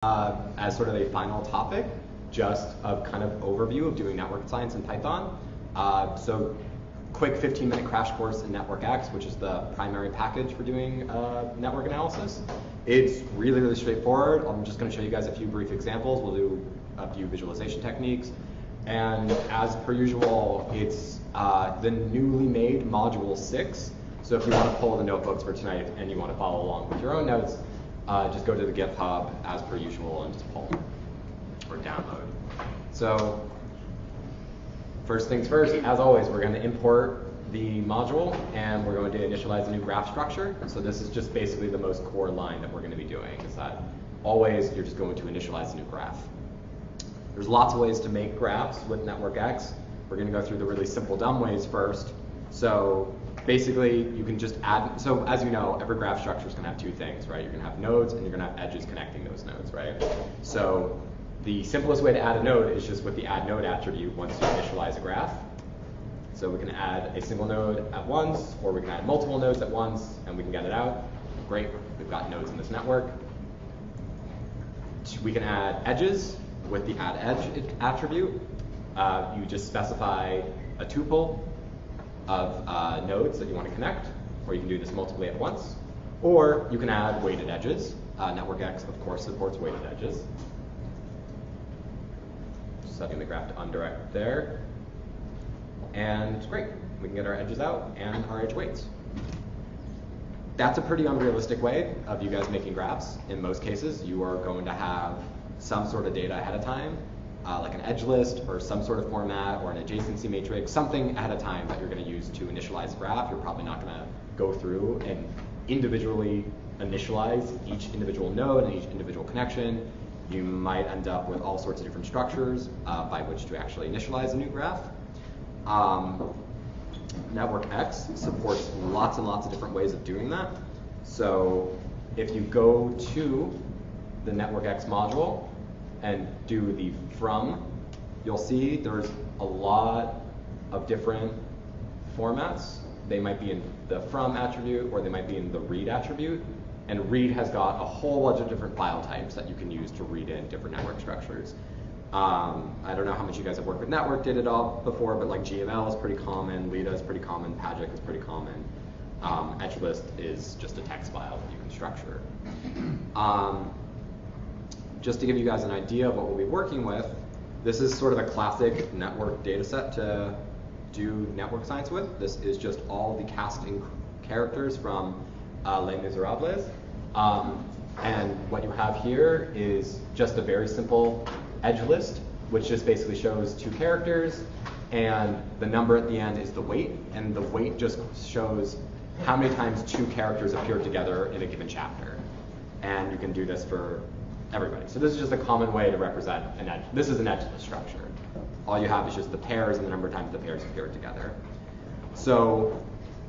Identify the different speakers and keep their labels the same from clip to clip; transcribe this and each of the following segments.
Speaker 1: As sort of a final topic, just a kind of overview of doing network science in Python. So quick 15-minute crash course in NetworkX, which is the primary package for doing network analysis. It's really, really straightforward. I'm just going to show you guys a few brief examples. We'll do a few visualization techniques. And as per usual, it's the newly made Module 6. So if you want to pull the notebooks for tonight and you want to follow along with your own notes, just go to the GitHub as per usual and just pull or download. So first things first, as always, we're going to import the module and we're going to initialize a new graph structure. So this is just basically the most core line that we're going to be doing, is that always you're just going to initialize a new graph. There's lots of ways to make graphs with NetworkX. We're going to go through the really simple dumb ways first. So basically, you can just add, so as you know, every graph structure is going to have two things, right? You're going to have nodes and you're going to have edges connecting those nodes, right? So the simplest way to add a node is just with the add node attribute once you initialize a graph. So we can add a single node at once, or we can add multiple nodes at once, and we can get it out. Great, we've got nodes in this network. We can add edges with the add edge attribute. You just specify a tuple of nodes that you want to connect, or you can do this multiply at once. Or you can add weighted edges. NetworkX, of course, supports weighted edges. Setting the graph to undirect there. And great, we can get our edges out and our edge weights. That's a pretty unrealistic way of you guys making graphs. In most cases, you are going to have some sort of data ahead of time, like an edge list or some sort of format or an adjacency matrix, something ahead of time that you're going to use to initialize a graph. You're probably not going to go through and individually initialize each individual node and each individual connection. You might end up with all sorts of different structures by which to actually initialize a new graph. NetworkX supports lots and lots of different ways of doing that. So if you go to the NetworkX module and do the from, you'll see there's a lot of different formats. They might be in the from attribute or they might be in the read attribute. And read has got a whole bunch of different file types that you can use to read in different network structures. I don't know how much you guys have worked with network data before, but like GML is pretty common, Lida is pretty common, Pagic is pretty common. Edgelist is just a text file that you can structure. Just to give you guys an idea of what we'll be working with, this is sort of a classic network data set to do network science with. This is just all the casting characters from Les Miserables. And what you have here is just a very simple edge list, which just basically shows two characters, and the number at the end is the weight, and the weight just shows how many times two characters appear together in a given chapter. And you can do this for everybody. So this is just a common way to represent an edge. This is an edge list structure. All you have is just the pairs and the number of times the pairs appear together. So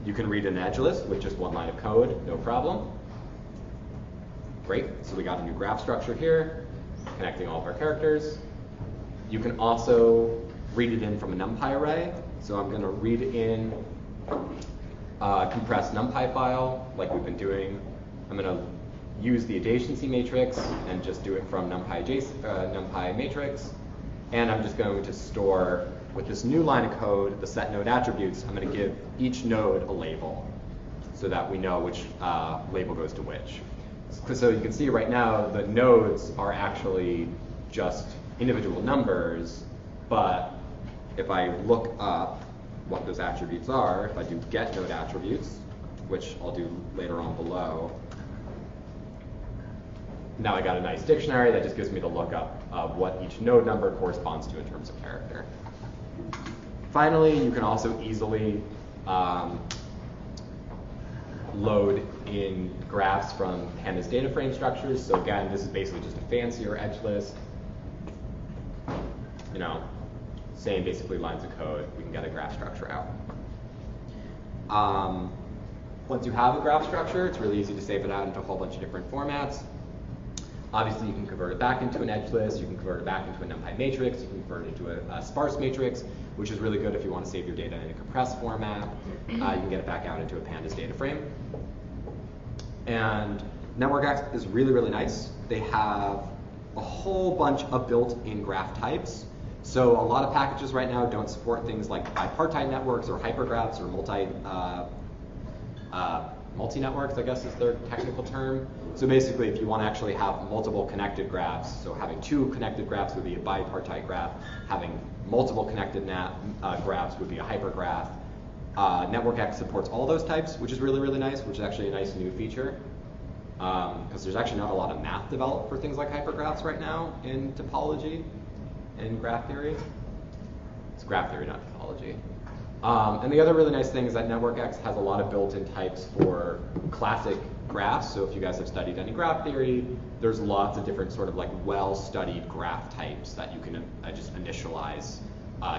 Speaker 1: you can read an edge list with just one line of code, no problem. Great, so we got a new graph structure here, connecting all of our characters. You can also read it in from a NumPy array. So I'm going to read in a compressed NumPy file like we've been doing. I'm going to use the adjacency matrix and just do it from NumPy matrix. And I'm just going to store, with this new line of code, the set node attributes. I'm going to give each node a label so that we know which label goes to which. So you can see right now the nodes are actually just individual numbers, but if I look up what those attributes are, if I do get node attributes, which I'll do later on below, now I got a nice dictionary that just gives me the lookup of what each node number corresponds to in terms of character. Finally, you can also easily load in graphs from pandas data frame structures. So again, this is basically just a fancier edge list. You know, same basically lines of code. We can get a graph structure out. Once you have a graph structure, it's really easy to save it out into a whole bunch of different formats. Obviously, you can convert it back into an edge list. You can convert it back into a NumPy matrix. You can convert it into a sparse matrix, which is really good if you want to save your data in a compressed format. You can get it back out into a pandas data frame. And NetworkX is really, really nice. They have whole bunch of built-in graph types. So a lot of packages right now don't support things like bipartite networks or hypergraphs or multi-networks, I guess is their technical term. So basically, if you want to actually have multiple connected graphs, so having two connected graphs would be a bipartite graph, having multiple connected graphs would be a hypergraph. NetworkX supports all those types, which is really, really nice, which is actually a nice new feature. Because there's actually not a lot of math developed for things like hypergraphs right now in topology and graph theory. It's graph theory, not topology. And the other really nice thing is that NetworkX has a lot of built-in types for classic graphs. So if you guys have studied any graph theory, there's lots of different sort of like well-studied graph types that you can just initialize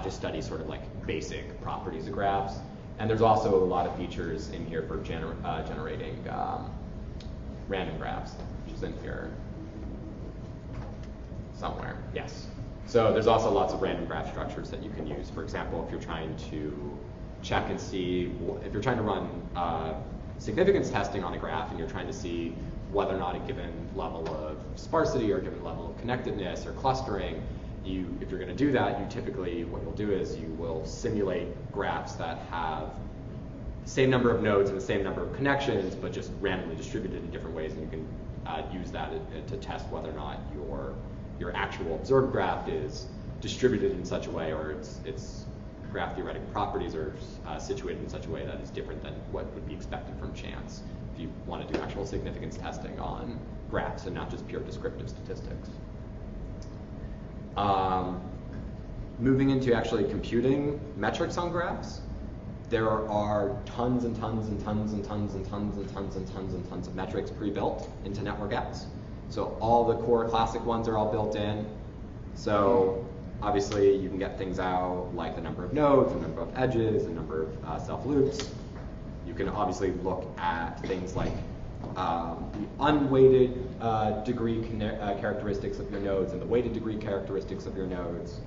Speaker 1: to study sort of like basic properties of graphs. And there's also a lot of features in here for generating random graphs, which is in here somewhere. Yes. So there's also lots of random graph structures that you can use. For example, if you're trying to check and see, if you're trying to run significance testing on a graph and you're trying to see whether or not a given level of sparsity or a given level of connectedness or clustering, if you're going to do that, you typically, what you'll do is you will simulate graphs that have the same number of nodes and the same number of connections, but just randomly distributed in different ways, and you can use that to test whether or not your actual observed graph is distributed in such a way, or its graph theoretic properties are situated in such a way that is different than what would be expected from chance if you want to do actual significance testing on graphs and not just pure descriptive statistics. Moving into actually computing metrics on graphs, there are tons and tons and tons and tons and tons and tons and tons and tons of metrics pre-built into NetworkX. So all the core classic ones are all built in. So obviously you can get things out like the number of nodes, the number of edges, the number of self-loops. You can obviously look at things like the unweighted degree characteristics of your nodes and the weighted degree characteristics of your nodes.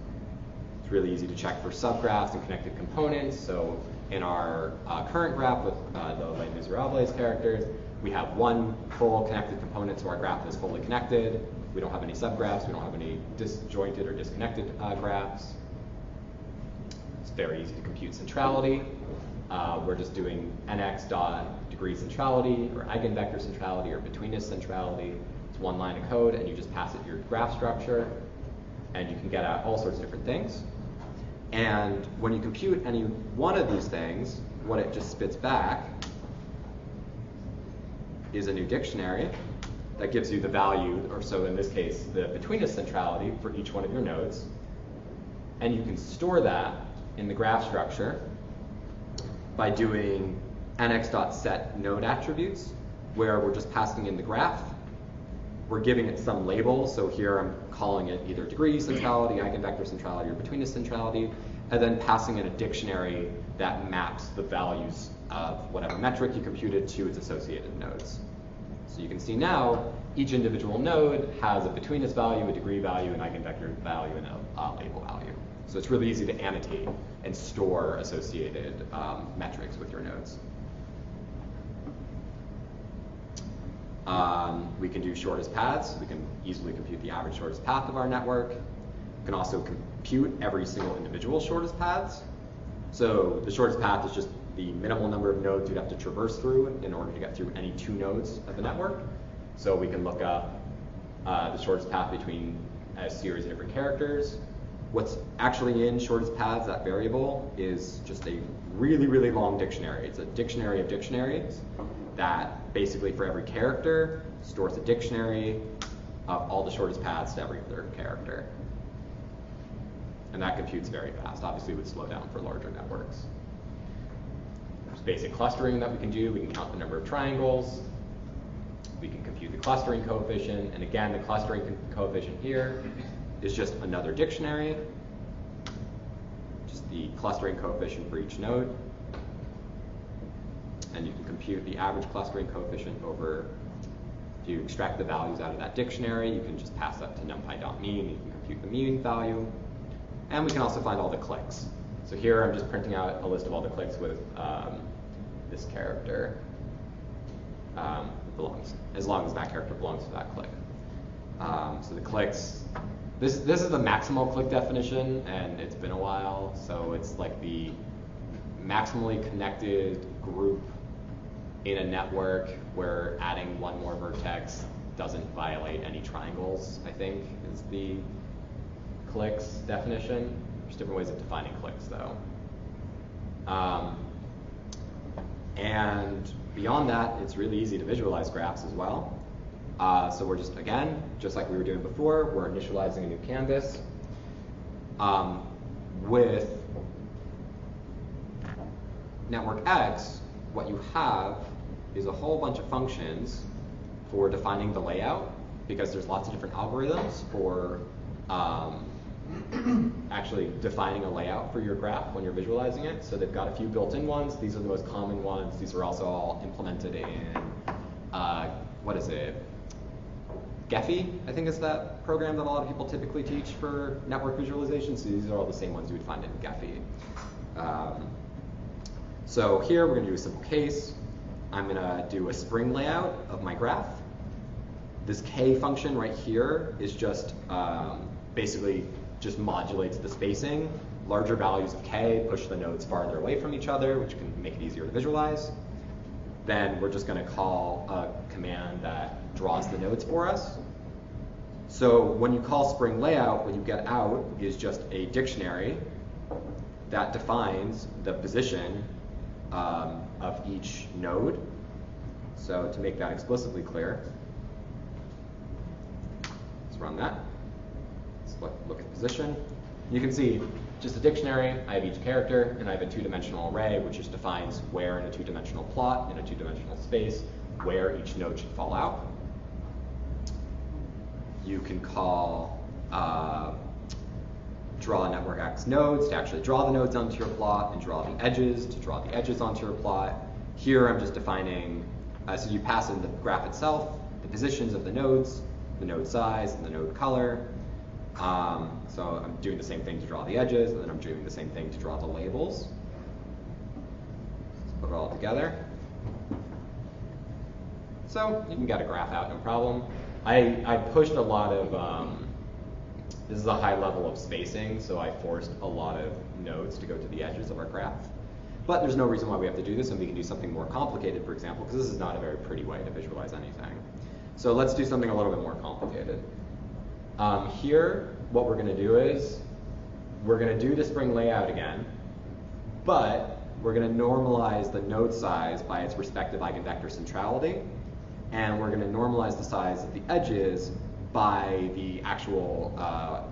Speaker 1: It's really easy to check for subgraphs and connected components. So in our current graph with the Les Miserables characters, we have one full connected component, so our graph is fully connected. We don't have any subgraphs. We don't have any disjointed or disconnected graphs. It's very easy to compute centrality. We're just doing nx dot degree centrality or eigenvector centrality or betweenness centrality. It's one line of code, and you just pass it your graph structure, and you can get out all sorts of different things. And when you compute any one of these things, what it just spits back is a new dictionary that gives you the value, or so in this case, the betweenness centrality for each one of your nodes. And you can store that in the graph structure by doing nx.set node attributes, where we're just passing in the graph. We're giving it some label, so here I'm calling it either degree centrality, eigenvector centrality, or betweenness centrality, and then passing in a dictionary that maps the values of whatever metric you computed to its associated nodes. So you can see now each individual node has a betweenness value, a degree value, an eigenvector value, and a label value. So it's really easy to annotate and store associated metrics with your nodes. We can do shortest paths. We can easily compute the average shortest path of our network. We can also compute every single individual shortest paths. So the shortest path is just the minimal number of nodes you'd have to traverse through in order to get through any two nodes of the network. So we can look up the shortest path between a series of different characters. What's actually in shortest paths, that variable, is just a really, really long dictionary. It's a dictionary of dictionaries that basically for every character stores a dictionary of all the shortest paths to every other character. And that computes very fast. Obviously it would slow down for larger networks. There's basic clustering that we can do. We can count the number of triangles. We can compute the clustering coefficient. And again, the clustering coefficient here is just another dictionary, just the clustering coefficient for each node. And you can compute the average clustering coefficient over, if you extract the values out of that dictionary, you can just pass that to numpy.mean. You can compute the mean value. And we can also find all the clicks. So here I'm just printing out a list of all the clicks with this character belongs, as long as that character belongs to that click. So the clicks, this is the maximal click definition, and it's been a while, so it's like the maximally connected group in a network where adding one more vertex doesn't violate any triangles, I think, is the clicks definition. There's different ways of defining clicks, though. And beyond that, it's really easy to visualize graphs as well. So we're just, again, just like we were doing before, we're initializing a new canvas. With Network X, what you have is a whole bunch of functions for defining the layout, because there's lots of different algorithms for actually defining a layout for your graph when you're visualizing it. So they've got a few built-in ones. These are the most common ones. These are also all implemented in, what is it? Gephi, I think, is that program that a lot of people typically teach for network visualization. So these are all the same ones you would find in Gephi. So here we're going to do a simple case. I'm going to do a spring layout of my graph. This k function right here is just basically just modulates the spacing. Larger values of k push the nodes farther away from each other, which can make it easier to visualize. Then we're just going to call a command that draws the nodes for us. So when you call spring layout, what you get out is just a dictionary that defines the position of each node. So to make that explicitly clear, let's run that. Let's look at position. You can see just a dictionary. I have each character, and I have a two-dimensional array, which just defines where in a two-dimensional plot, in a two-dimensional space, where each node should fall out. You can call draw network X nodes to actually draw the nodes onto your plot, and draw the edges to draw the edges onto your plot. Here I'm just defining, so you pass in the graph itself, the positions of the nodes, the node size, and the node color. So I'm doing the same thing to draw the edges, and then I'm doing the same thing to draw the labels. Let's put it all together. So you can get a graph out, no problem. I pushed a lot of, this is a high level of spacing, so I forced a lot of nodes to go to the edges of our graph. But there's no reason why we have to do this, and we can do something more complicated, for example, because this is not a very pretty way to visualize anything. So let's do something a little bit more complicated. Here, what we're going to do is, we're going to do the spring layout again, but we're going to normalize the node size by its respective eigenvector centrality, and we're going to normalize the size of the edges by the actual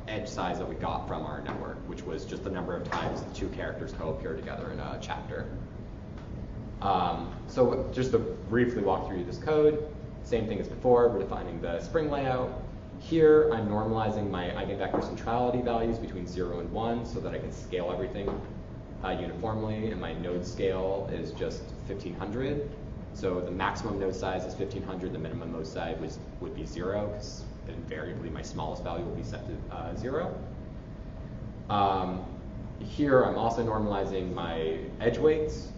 Speaker 1: edge size that we got from our network, which was just the number of times the two characters co-appear together in a chapter. So just to briefly walk through this code, same thing as before, we're defining the spring layout. Here, I'm normalizing my eigenvector centrality values between 0 and 1 so that I can scale everything uniformly, and my node scale is just 1500. So the maximum node size is 1500, the minimum node size would be 0, because invariably my smallest value will be set to 0. Here, I'm also normalizing my edge weights,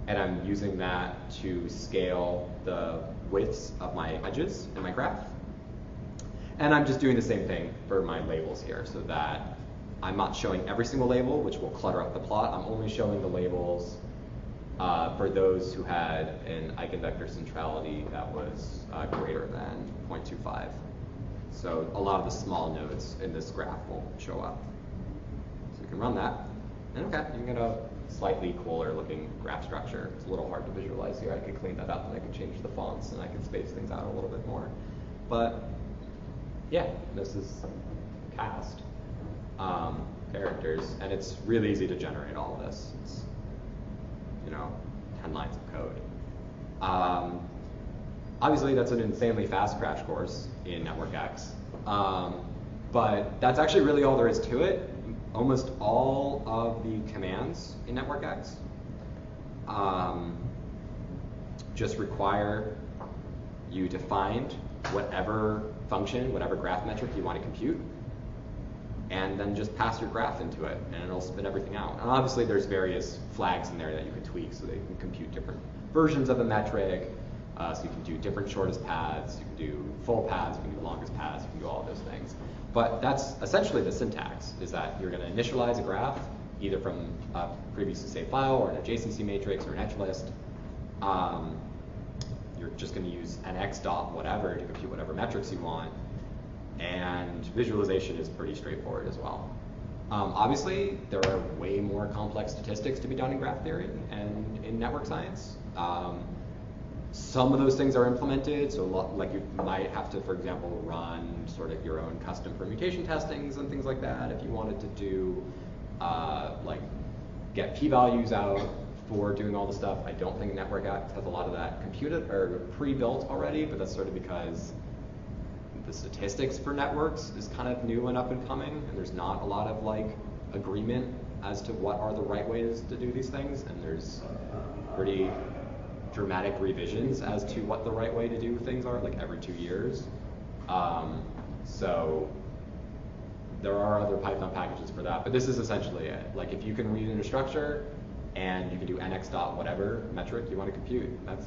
Speaker 1: and I'm using that to scale the widths of my edges in my graph. And I'm just doing the same thing for my labels here, so that I'm not showing every single label, which will clutter up the plot. I'm only showing the labels for those who had an eigenvector centrality that was greater than 0.25. So a lot of the small nodes in this graph will show up. So you can run that. And okay, you can get a slightly cooler looking graph structure. It's a little hard to visualize here. I could clean that up, and I could change the fonts, and I could space things out a little bit more. But yeah, this is cast characters, and it's really easy to generate all of this. It's, 10 lines of code. Obviously, that's an insanely fast crash course in Network X, but that's actually really all there is to it. Almost all of the commands in Network X just require you to find whatever function, whatever graph metric you want to compute, and then just pass your graph into it, and it'll spit everything out. And obviously, there's various flags in there that you can tweak so that you can compute different versions of the metric. So you can do different shortest paths, you can do full paths, you can do longest paths, you can do all of those things. But that's essentially the syntax, is that you're going to initialize a graph, either from a previously saved file or an adjacency matrix or an edge list. You're just going to use nx dot whatever to compute whatever metrics you want. And visualization is pretty straightforward as well. Obviously, there are way more complex statistics to be done in graph theory and in network science. Some of those things are implemented, so like you might have to, for example, run sort of your own custom permutation testings and things like that if you wanted to do, like get p-values out for doing all the stuff. I don't think NetworkX has a lot of that computed or pre-built already, but that's sort of because the statistics for networks is kind of new and up and coming, and there's not a lot of like agreement as to what are the right ways to do these things, and there's pretty dramatic revisions as to what the right way to do things are, like every 2 years. So there are other Python packages for that, but this is essentially it. Like if you can read in a structure and you can do nx dot whatever metric you want to compute, that's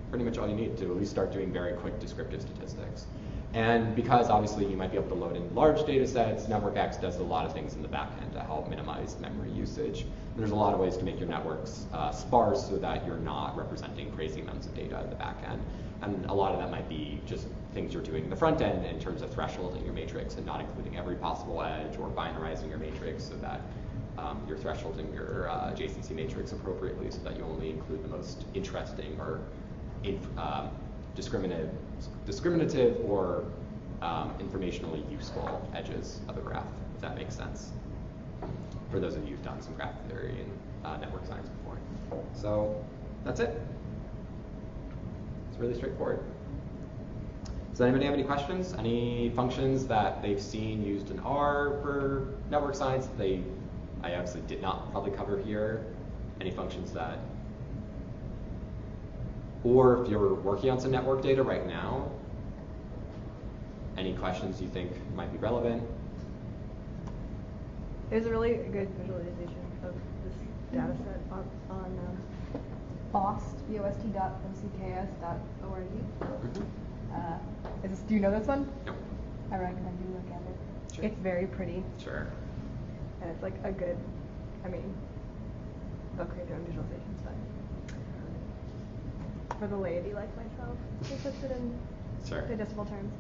Speaker 1: pretty much all you need to at least start doing very quick descriptive statistics. And because obviously you might be able to load in large data sets, NetworkX does a lot of things in the back end to help minimize memory usage. And there's a lot of ways to make your networks sparse so that you're not representing crazy amounts of data in the back end. And a lot of that might be just things you're doing in the front end in terms of thresholding your matrix and not including every possible edge, or binarizing your matrix so that you're thresholding your adjacency matrix appropriately so that you only include the most interesting or discriminative or informationally useful edges of a graph, if that makes sense. For those of you who've done some graph theory and network science before. So that's it. It's really straightforward. Does anybody have any questions? Any functions that they've seen used in R for network science that I obviously did not probably cover here? Any functions that, or if you're working on some network data right now, any questions you think might be relevant?
Speaker 2: There's a really good visualization of this data set on BOST, bost.ocks.org. Do you know this one?
Speaker 1: No.
Speaker 2: I recommend you look at it.
Speaker 1: Sure.
Speaker 2: It's very pretty.
Speaker 1: Sure.
Speaker 2: And it's like a good, they'll create their own visualizations, but for the laity like myself, it puts it in
Speaker 1: Sure.
Speaker 2: digestible terms.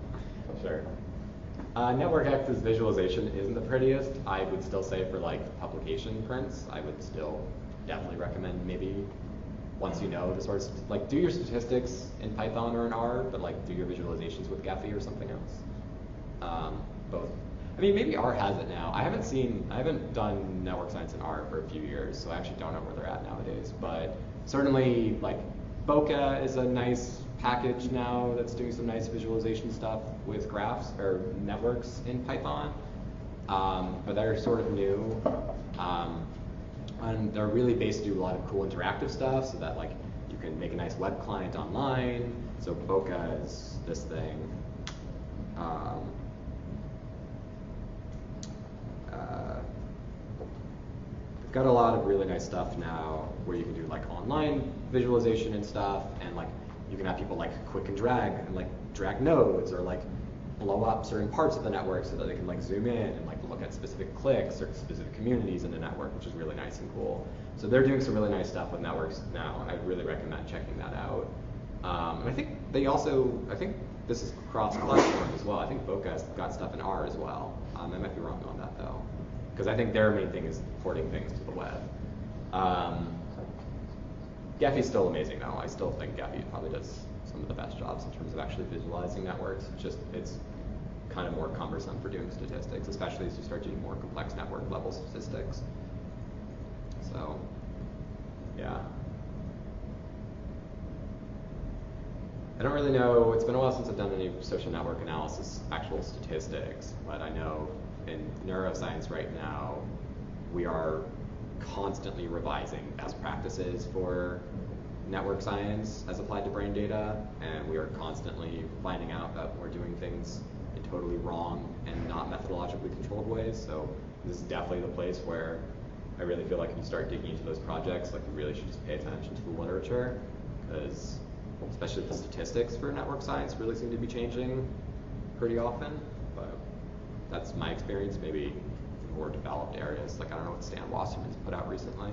Speaker 1: Sure. NetworkX's visualization isn't the prettiest. I would still say for like publication prints, I would still definitely recommend maybe once you know the sort of, like do your statistics in Python or in R, but like do your visualizations with Gephi or something else. Both. I mean, maybe R has it now. I haven't done network science in R for a few years, so I actually don't know where they're at nowadays. But certainly, like, Bokeh is a nice package now that's doing some nice visualization stuff with graphs or networks in Python. But they're sort of new. And they're really based to do a lot of cool interactive stuff so that, like, you can make a nice web client online. So Bokeh is this thing. They've got a lot of really nice stuff now where you can do like online visualization and stuff, and like you can have people like click and like drag nodes or like blow up certain parts of the network so that they can like zoom in and like look at specific clicks or specific communities in the network, which is really nice and cool. So they're doing some really nice stuff with networks now, and I'd really recommend checking that out. And I think this is cross-platform as well. I think Bokeh's got stuff in R as well. I might be wrong on that though, because I think their main thing is porting things to the web. Gephi's still amazing though. I still think Gephi probably does some of the best jobs in terms of actually visualizing networks. It's kind of more cumbersome for doing statistics, especially as you start doing more complex network level statistics. So, yeah. I don't really know, it's been a while since I've done any social network analysis, actual statistics, but I know in neuroscience right now, we are constantly revising best practices for network science as applied to brain data, and we are constantly finding out that we're doing things in totally wrong and not methodologically controlled ways. So this is definitely the place where I really feel like if you start digging into those projects, like you really should just pay attention to the literature, because especially the statistics for network science really seem to be changing pretty often. But that's my experience. Maybe in more developed areas, like I don't know what Stan Wasserman's put out recently.